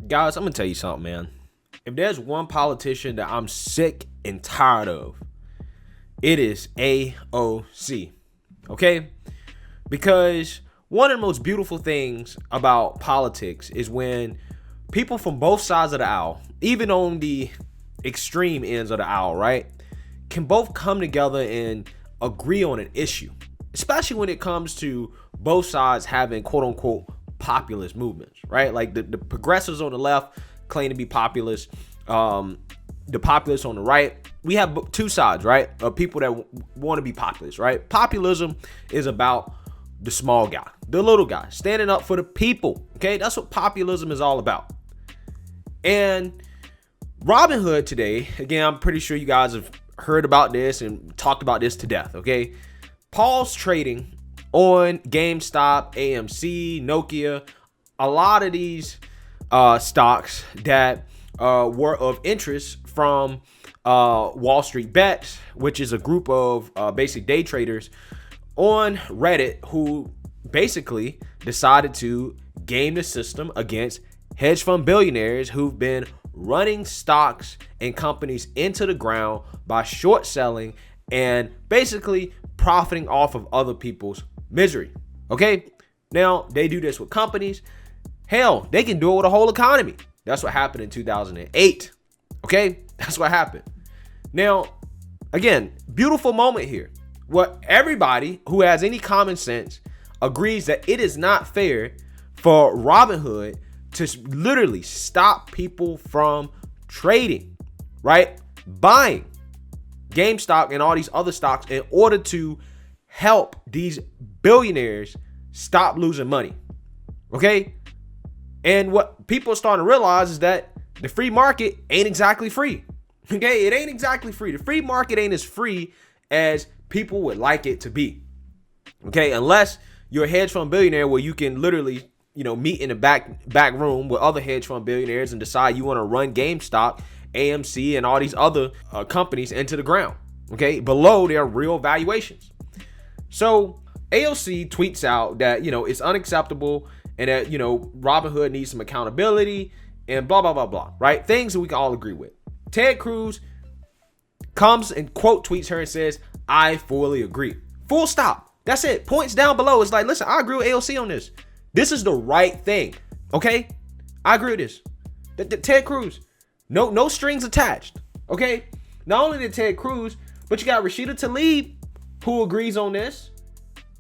Guys, I'm going to tell you something, man. If there's one politician that I'm sick and tired of, it is AOC. Okay? Because one of the most beautiful things about politics is when people from both sides of the aisle, even on the extreme ends of the aisle, right, can both come together and agree on an issue, especially when it comes to both sides having quote unquote populist movements, right? Like the progressives on the left claim to be populist, the populists on the right. We have two sides, right, of people that want to be populist, right? Populism is about the small guy, the little guy, standing up for the people. Okay, that's what populism is all about. And Robinhood today, again, I'm pretty sure you guys have heard about this and talked about this to death. Okay, paused trading on GameStop, AMC, Nokia, a lot of these stocks that were of interest from Wall Street Bets, which is a group of basic day traders on Reddit who basically decided to game the system against hedge fund billionaires who've been running stocks and companies into the ground by short selling and basically profiting off of other people's misery. Okay, now they do this with companies. Hell, they can do it with a whole economy. That's what happened in 2008. Okay, that's what happened. Now, again, beautiful moment here. What everybody who has any common sense agrees that it is not fair for Robinhood to literally stop people from trading, right? Buying GameStop and all these other stocks in order to help these billionaires stop losing money. Okay? And what people are starting to realize is that the free market ain't exactly free. Okay? It ain't exactly free. The free market ain't as free as people would like it to be. Okay? Unless you're a hedge fund billionaire where you can literally, meet in the back room with other hedge fund billionaires and decide you want to run GameStop, AMC, and all these other companies into the ground. Okay? Below their real valuations. So AOC tweets out that, it's unacceptable and that, Robinhood needs some accountability and blah, blah, blah, blah, right? Things that we can all agree with. Ted Cruz comes and quote tweets her and says, I fully agree. Full stop. That's it. Points down below. It's like, listen, I agree with AOC on this. This is the right thing. Okay? I agree with this. Ted Cruz. No strings attached. Okay? Not only did Ted Cruz, but you got Rashida Tlaib who agrees on this.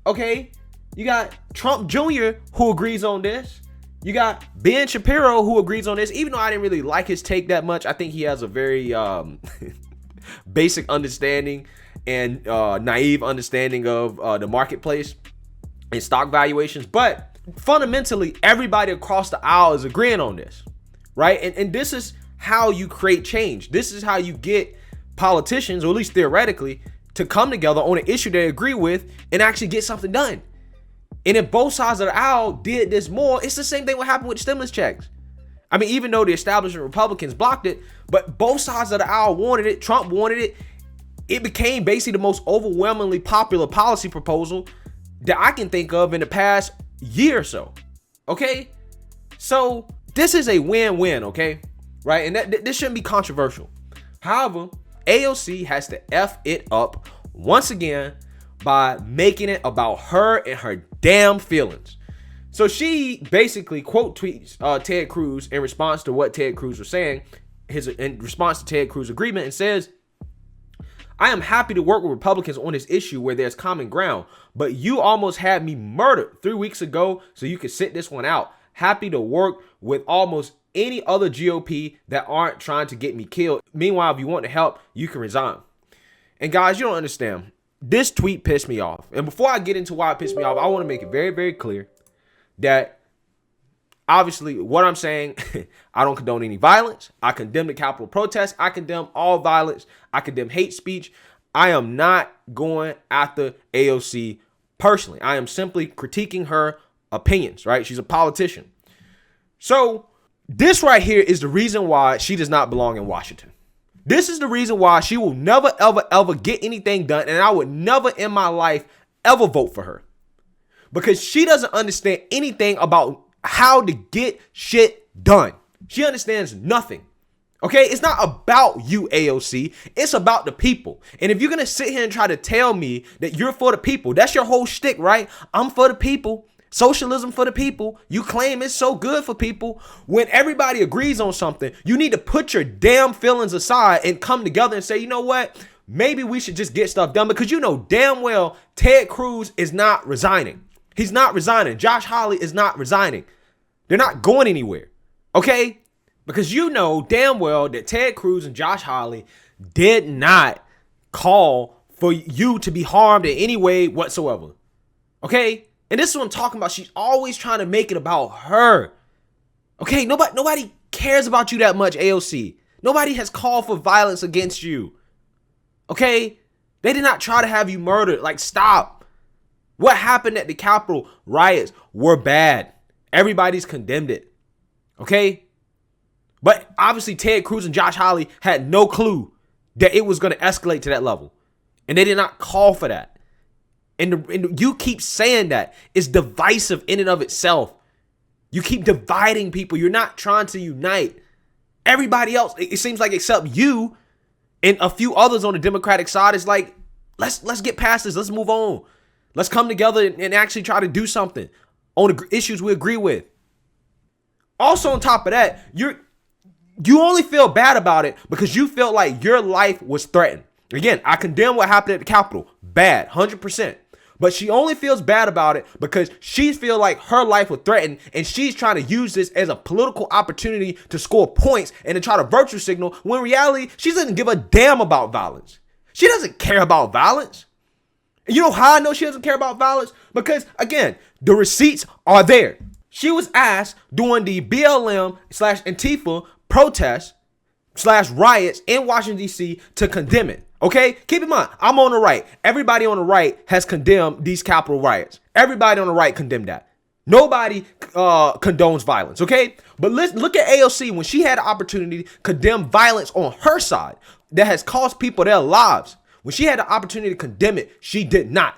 Okay? You got Trump Jr. who agrees on this. You got Ben Shapiro who agrees on this. Even though I didn't really like his take that much, I think he has a very basic understanding and naive understanding of the marketplace and stock valuations. But fundamentally, everybody across the aisle is agreeing on this, right? And this is how you create change. This is how you get politicians, or at least theoretically, to come together on an issue they agree with and actually get something done. And if both sides of the aisle did this more, it's the same thing what happened with stimulus checks. I mean, even though the establishment Republicans blocked it, but both sides of the aisle wanted it. Trump wanted it. It became basically the most overwhelmingly popular policy proposal that I can think of in the past year or so. Okay? So this is a win-win, okay? Right? And this shouldn't be controversial. However, AOC has to F it up once again by making it about her and her damn feelings. So she basically quote tweets Ted Cruz in response to what Ted Cruz was saying, in response to Ted Cruz's agreement, and says, I am happy to work with Republicans on this issue where there's common ground, but you almost had me murdered 3 weeks ago so you could sit this one out. Happy to work with almost any other GOP that aren't trying to get me killed. Meanwhile, if you want to help, you can resign. And guys, you don't understand. This tweet pissed me off. And before I get into why it pissed me off, I want to make it very, very clear that obviously what I'm saying, I don't condone any violence. I condemn the Capitol protests. I condemn all violence. I condemn hate speech. I am not going after AOC personally. I am simply critiquing her opinions, right? She's a politician. So this right here is the reason why she does not belong in Washington. This is the reason why she will never, ever, ever get anything done. And I would never in my life ever vote for her. Because she doesn't understand anything about how to get shit done. She understands nothing. Okay, it's not about you, AOC. It's about the people. And if you're going to sit here and try to tell me that you're for the people, that's your whole shtick, right? I'm for the people. Socialism for the people. You claim it's so good for people. When everybody agrees on something, you need to put your damn feelings aside and come together and say, you know what? Maybe we should just get stuff done, because you know damn well Ted Cruz is not resigning. He's not resigning. Josh Hawley is not resigning. They're not going anywhere. Okay? Because you know damn well that Ted Cruz and Josh Hawley did not call for you to be harmed in any way whatsoever. Okay? And this is what I'm talking about. She's always trying to make it about her. Okay? Nobody cares about you that much, AOC. Nobody has called for violence against you. Okay? They did not try to have you murdered. Like, stop. What happened at the Capitol riots were bad. Everybody's condemned it. Okay? But obviously Ted Cruz and Josh Hawley had no clue that it was going to escalate to that level. And they did not call for that. And you keep saying that. It's divisive in and of itself. You keep dividing people. You're not trying to unite. Everybody else, it seems like, except you and a few others on the Democratic side, is like, let's get past this. Let's move on. Let's come together and actually try to do something on the issues we agree with. Also, on top of that, you only feel bad about it because you feel like your life was threatened. Again, I condemn what happened at the Capitol. Bad, 100%. But she only feels bad about it because she feels like her life was threatened, and she's trying to use this as a political opportunity to score points and to try to virtue signal, when in reality, she doesn't give a damn about violence. She doesn't care about violence. And you know how I know she doesn't care about violence? Because, again, the receipts are there. She was asked during the BLM/Antifa protests / riots in Washington, D.C. to condemn it. Okay? Keep in mind, I'm on the right. Everybody on the right has condemned these Capitol riots. Everybody on the right condemned that. Nobody condones violence. Okay? But let's look at AOC when she had the opportunity to condemn violence on her side that has cost people their lives. When she had the opportunity to condemn it, she did not.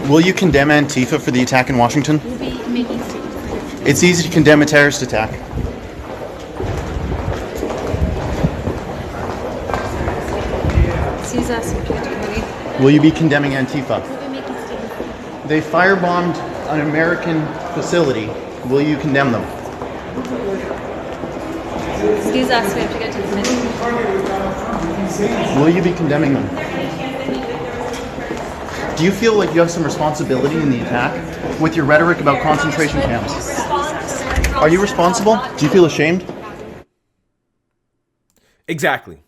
Will you condemn Antifa for the attack in Washington? We'll be making statements. It's easy to condemn a terrorist attack. Will you be condemning Antifa? We'll be making statements. They firebombed an American facility. Will you condemn them? Excuse us, we have to get to the minute. Will you be condemning them? Do you feel like you have some responsibility in the attack with your rhetoric about concentration camps? Are you responsible? Do you feel ashamed? Exactly.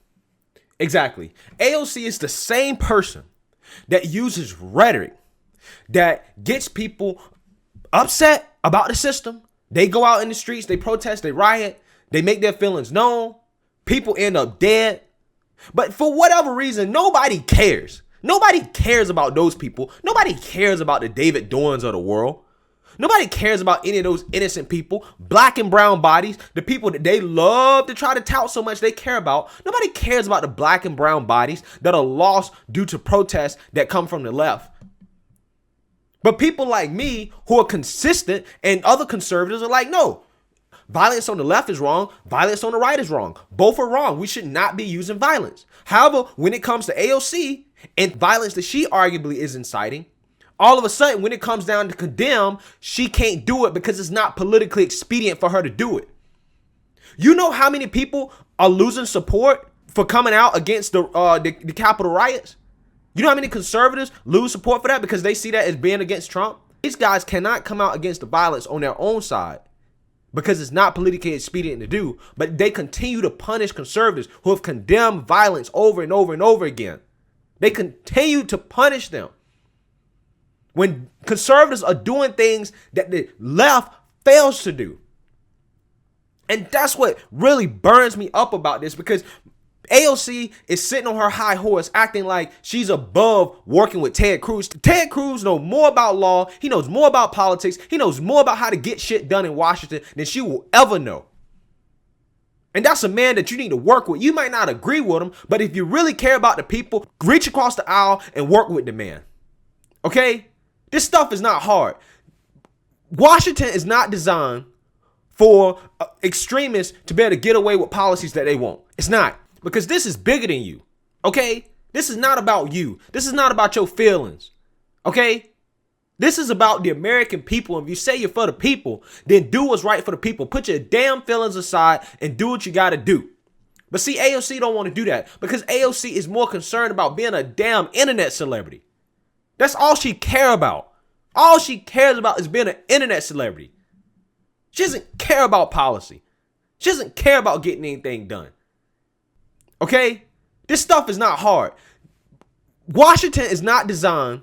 AOC is the same person that uses rhetoric that gets people upset about the system. They go out in the streets, they protest, they riot, they make their feelings known. People end up dead. But for whatever reason, nobody cares. Nobody cares about those people. Nobody cares about the David Dorns of the world. Nobody cares about any of those innocent people, black and brown bodies, the people that they love to try to tout so much they care about. Nobody cares about the black and brown bodies that are lost due to protests that come from the left. But people like me who are consistent and other conservatives are like, no, violence on the left is wrong. Violence on the right is wrong. Both are wrong. We should not be using violence. However, when it comes to AOC and violence that she arguably is inciting, all of a sudden, when it comes down to condemn, she can't do it because it's not politically expedient for her to do it. You know how many people are losing support for coming out against the Capitol riots? You know how many conservatives lose support for that because they see that as being against Trump? These guys cannot come out against the violence on their own side because it's not politically expedient to do, but they continue to punish conservatives who have condemned violence over and over and over again. They continue to punish them. When conservatives are doing things that the left fails to do. And that's what really burns me up about this, because AOC is sitting on her high horse acting like she's above working with Ted Cruz. Ted Cruz knows more about law. He knows more about politics. He knows more about how to get shit done in Washington than she will ever know. And that's a man that you need to work with. You might not agree with him, but if you really care about the people, reach across the aisle and work with the man. Okay? This stuff is not hard. Washington is not designed for extremists to be able to get away with policies that they want. It's not. Because this is bigger than you. Okay? This is not about you. This is not about your feelings. Okay? This is about the American people. If you say you're for the people, then do what's right for the people. Put your damn feelings aside and do what you got to do. But see, AOC don't want to do that because AOC is more concerned about being a damn internet celebrity. That's all she care about. All she cares about is being an internet celebrity. She doesn't care about policy. She doesn't care about getting anything done. Okay? This stuff is not hard. Washington is not designed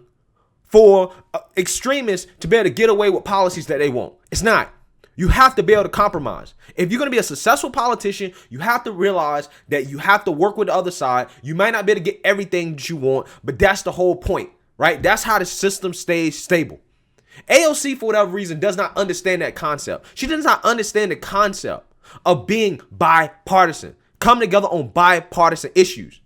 for extremists to be able to get away with policies that they want. It's not. You have to be able to compromise. If you're going to be a successful politician, you have to realize that you have to work with the other side. You might not be able to get everything that you want, but that's the whole point, right? That's how the system stays stable. AOC, for whatever reason, does not understand that concept. She does not understand the concept of being bipartisan, come together on bipartisan issues.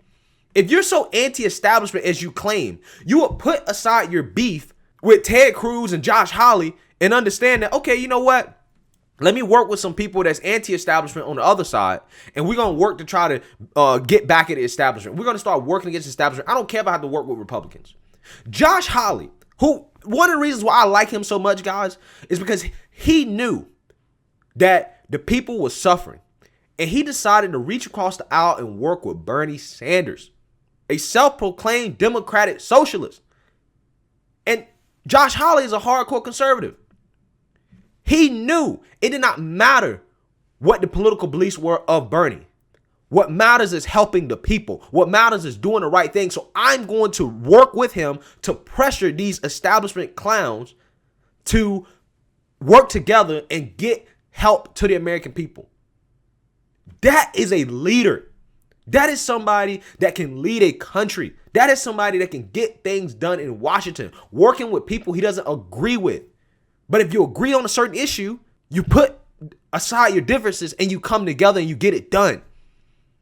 If you're so anti-establishment as you claim, you would put aside your beef with Ted Cruz and Josh Hawley and understand that, okay, you know what? Let me work with some people that's anti-establishment on the other side, and we're going to work to try to get back at the establishment. We're going to start working against the establishment. I don't care if I have to work with Republicans. Josh Hawley, who one of the reasons why I like him so much, guys, is because he knew that the people were suffering, and he decided to reach across the aisle and work with Bernie Sanders, a self-proclaimed Democratic socialist. And Josh Hawley is a hardcore conservative. He knew it did not matter what the political beliefs were of Bernie. What matters is helping the people. What matters is doing the right thing. So I'm going to work with him to pressure these establishment clowns to work together and get help to the American people. That is a leader. That is somebody that can lead a country. That is somebody that can get things done in Washington, working with people he doesn't agree with. But if you agree on a certain issue, you put aside your differences and you come together and you get it done.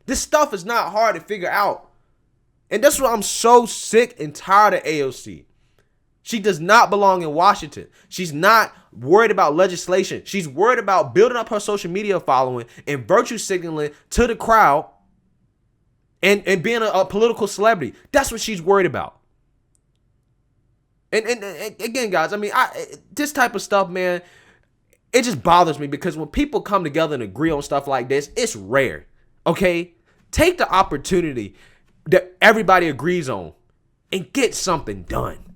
This stuff is not hard to figure out. And that's why I'm so sick and tired of AOC. She does not belong in Washington. She's not worried about legislation. She's worried about building up her social media following and virtue signaling to the crowd and being a political celebrity. That's what she's worried about. And again, guys, I mean, this type of stuff, man, it just bothers me because when people come together and agree on stuff like this, it's rare, okay? Take the opportunity that everybody agrees on and get something done,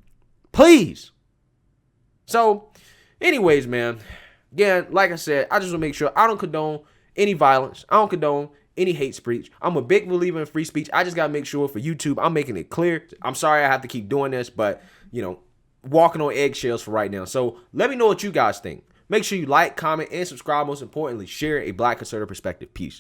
please. So, anyways, man, again, like I said, I just want to make sure I don't condone any violence. I don't condone any hate speech. I'm a big believer in free speech. I just got to make sure for YouTube, I'm making it clear. I'm sorry I have to keep doing this, but, you know, walking on eggshells for right now. So let me know what you guys think. Make sure you like, comment, and subscribe. Most importantly, share a Black conservative perspective. Peace.